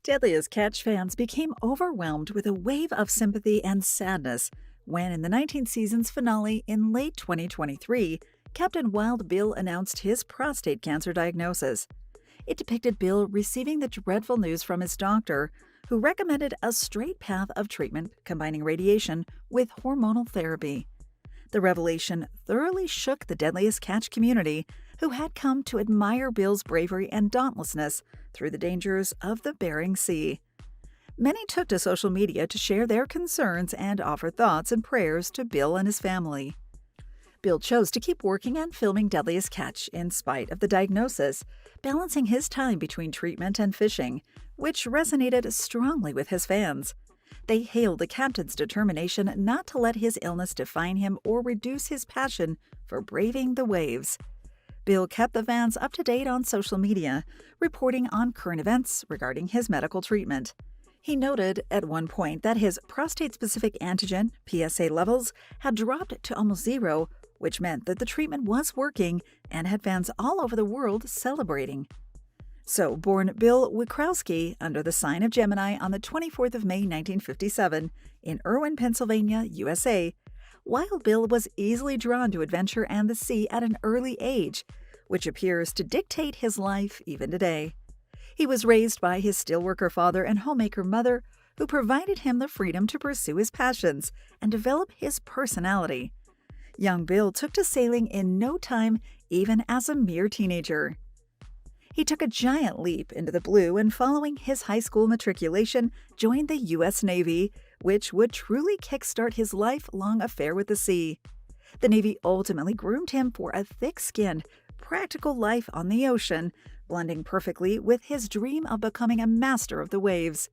Deadliest Catch fans became overwhelmed with a wave of sympathy and sadness when, in the 19th season's finale in late 2023, Captain Wild Bill announced his prostate cancer diagnosis. It depicted Bill receiving the dreadful news from his doctor, who recommended a straight path of treatment combining radiation with hormonal therapy. The revelation thoroughly shook the Deadliest Catch community, who had come to admire Bill's bravery and dauntlessness through the dangers of the Bering Sea. Many took to social media to share their concerns and offer thoughts and prayers to Bill and his family. Bill chose to keep working and filming Deadliest Catch in spite of the diagnosis, balancing his time between treatment and fishing, which resonated strongly with his fans. They hailed the captain's determination not to let his illness define him or reduce his passion for braving the waves. Bill kept the fans up to date on social media, reporting on current events regarding his medical treatment. He noted at one point that his prostate-specific antigen, PSA levels, had dropped to almost zero, which meant that the treatment was working and had fans all over the world celebrating. So, born Bill Wikrowski under the sign of Gemini on the 24th of May 1957 in Irwin, Pennsylvania, USA, Wild Bill was easily drawn to adventure and the sea at an early age, which appears to dictate his life even today. He was raised by his steelworker father and homemaker mother, who provided him the freedom to pursue his passions and develop his personality. Young Bill took to sailing in no time, even as a mere teenager. He took a giant leap into the blue and, following his high school matriculation, joined the U.S. Navy, which would truly kickstart his lifelong affair with the sea. The Navy ultimately groomed him for a thick-skinned, practical life on the ocean, blending perfectly with his dream of becoming a master of the waves.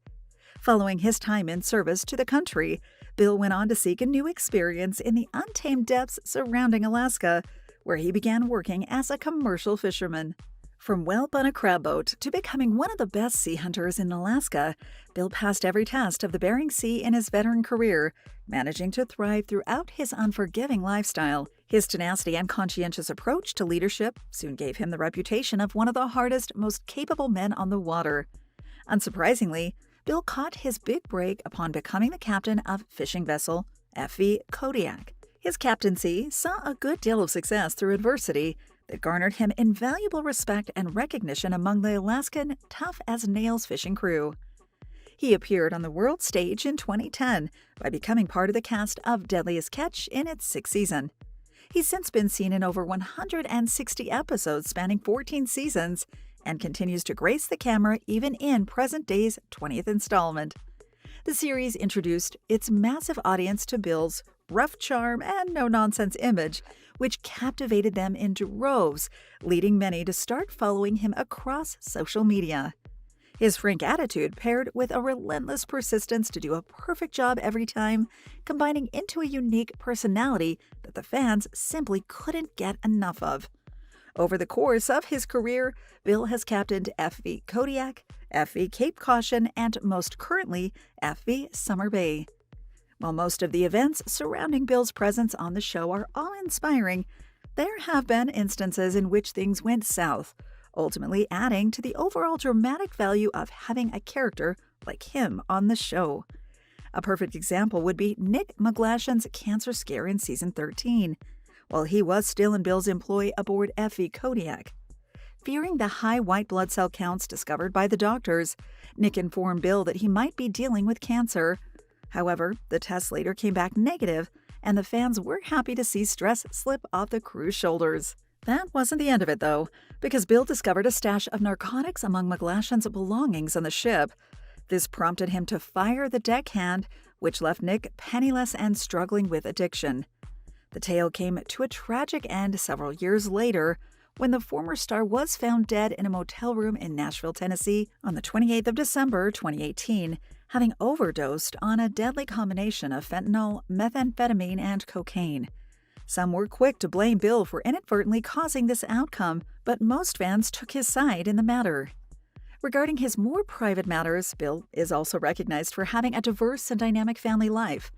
Following his time in service to the country, Bill went on to seek a new experience in the untamed depths surrounding Alaska, where he began working as a commercial fisherman. From whelp on a crab boat to becoming one of the best sea hunters in Alaska, Bill passed every test of the Bering Sea in his veteran career, managing to thrive throughout his unforgiving lifestyle. His tenacity and conscientious approach to leadership soon gave him the reputation of one of the hardest, most capable men on the water. Unsurprisingly, Bill caught his big break upon becoming the captain of fishing vessel FV Kodiak. His captaincy saw a good deal of success through adversity that garnered him invaluable respect and recognition among the Alaskan tough-as-nails fishing crew. He appeared on the world stage in 2010 by becoming part of the cast of Deadliest Catch in its sixth season. He's since been seen in over 160 episodes spanning 14 seasons and continues to grace the camera even in present day's 20th installment. The series introduced its massive audience to Bill's rough charm and no-nonsense image, which captivated them in droves, leading many to start following him across social media. His frank attitude, paired with a relentless persistence to do a perfect job every time, combining into a unique personality that the fans simply couldn't get enough of. Over the course of his career, Bill has captained FV Kodiak, FV Cape Caution, and most currently, FV Summer Bay. While most of the events surrounding Bill's presence on the show are awe-inspiring, there have been instances in which things went south, ultimately adding to the overall dramatic value of having a character like him on the show. A perfect example would be Nick McGlashan's cancer scare in Season 13, while he was still in Bill's employ aboard FV Kodiak. Fearing the high white blood cell counts discovered by the doctors, Nick informed Bill that he might be dealing with cancer. However, the test later came back negative, and the fans were happy to see stress slip off the crew's shoulders. That wasn't the end of it, though, because Bill discovered a stash of narcotics among McGlashan's belongings on the ship. This prompted him to fire the deckhand, which left Nick penniless and struggling with addiction. The tale came to a tragic end several years later, when the former star was found dead in a motel room in Nashville, Tennessee on the 28th of December 2018, having overdosed on a deadly combination of fentanyl, methamphetamine, and cocaine. Some were quick to blame Bill for inadvertently causing this outcome, but most fans took his side in the matter. Regarding his more private matters, Bill is also recognized for having a diverse and dynamic family life.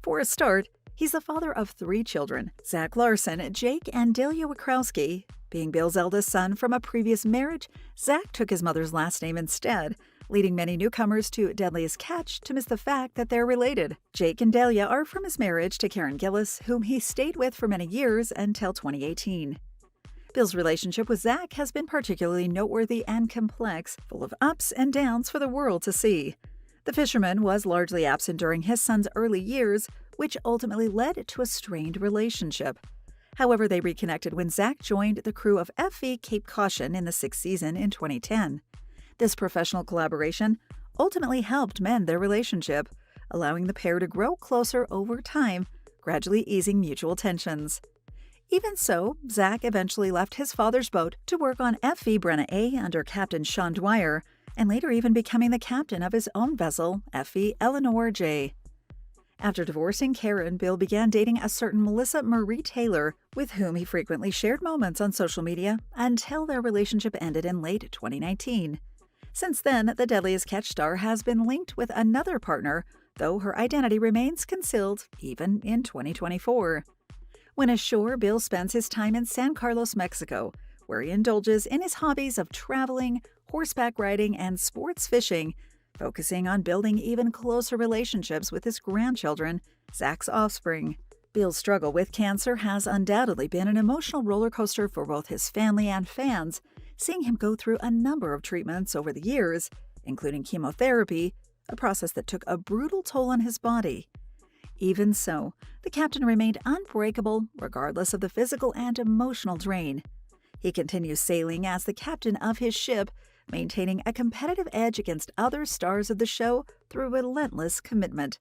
For a start, he's the father of 3 children, Zach Larson, Jake, and Delia Wikrowski. Being Bill's eldest son from a previous marriage, Zach took his mother's last name instead, leading many newcomers to Deadliest Catch to miss the fact that they're related. Jake and Dahlia are from his marriage to Karen Gillis, whom he stayed with for many years until 2018. Bill's relationship with Zach has been particularly noteworthy and complex, full of ups and downs for the world to see. The fisherman was largely absent during his son's early years, which ultimately led to a strained relationship. However, they reconnected when Zach joined the crew of FV Cape Caution in the 6th season in 2010. This professional collaboration ultimately helped mend their relationship, allowing the pair to grow closer over time, gradually easing mutual tensions. Even so, Zach eventually left his father's boat to work on FV Brenna A under Captain Sean Dwyer, and later even becoming the captain of his own vessel, FV Eleanor J. After divorcing Karen, Bill began dating a certain Melissa Marie Taylor, with whom he frequently shared moments on social media until their relationship ended in late 2019. Since then, the Deadliest Catch star has been linked with another partner, though her identity remains concealed even in 2024. When ashore, Bill spends his time in San Carlos, Mexico, where he indulges in his hobbies of traveling, horseback riding, and sports fishing, focusing on building even closer relationships with his grandchildren, Zach's offspring. Bill's struggle with cancer has undoubtedly been an emotional roller coaster for both his family and fans, seeing him go through a number of treatments over the years, including chemotherapy, a process that took a brutal toll on his body. Even so, the captain remained unbreakable regardless of the physical and emotional drain. He continues sailing as the captain of his ship, maintaining a competitive edge against other stars of the show through relentless commitment.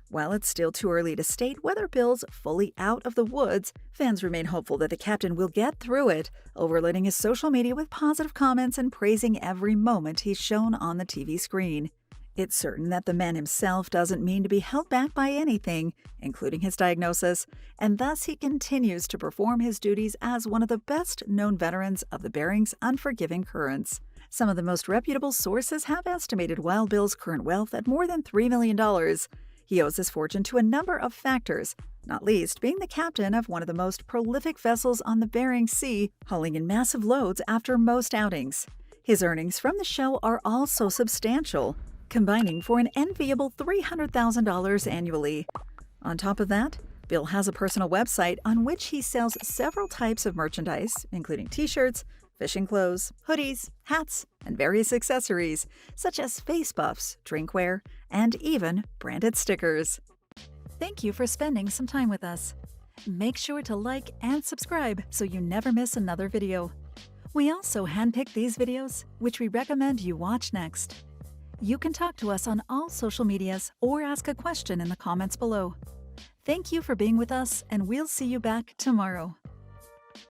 While it's still too early to state whether Bill's fully out of the woods, fans remain hopeful that the captain will get through it, overloading his social media with positive comments and praising every moment he's shown on the TV screen. It's certain that the man himself doesn't mean to be held back by anything, including his diagnosis, and thus he continues to perform his duties as one of the best-known veterans of the Bering's unforgiving currents. Some of the most reputable sources have estimated Wild Bill's current wealth at more than $3 million. He owes his fortune to a number of factors, not least being the captain of one of the most prolific vessels on the Bering Sea, hauling in massive loads after most outings. His earnings from the show are also substantial, combining for an enviable $300,000 annually. On top of that, Bill has a personal website on which he sells several types of merchandise, including t-shirts, fishing clothes, hoodies, hats, and various accessories, such as face buffs, drinkware, and even branded stickers. Thank you for spending some time with us. Make sure to like and subscribe so you never miss another video. We also handpick these videos, which we recommend you watch next. You can talk to us on all social medias or ask a question in the comments below. Thank you for being with us, and we'll see you back tomorrow.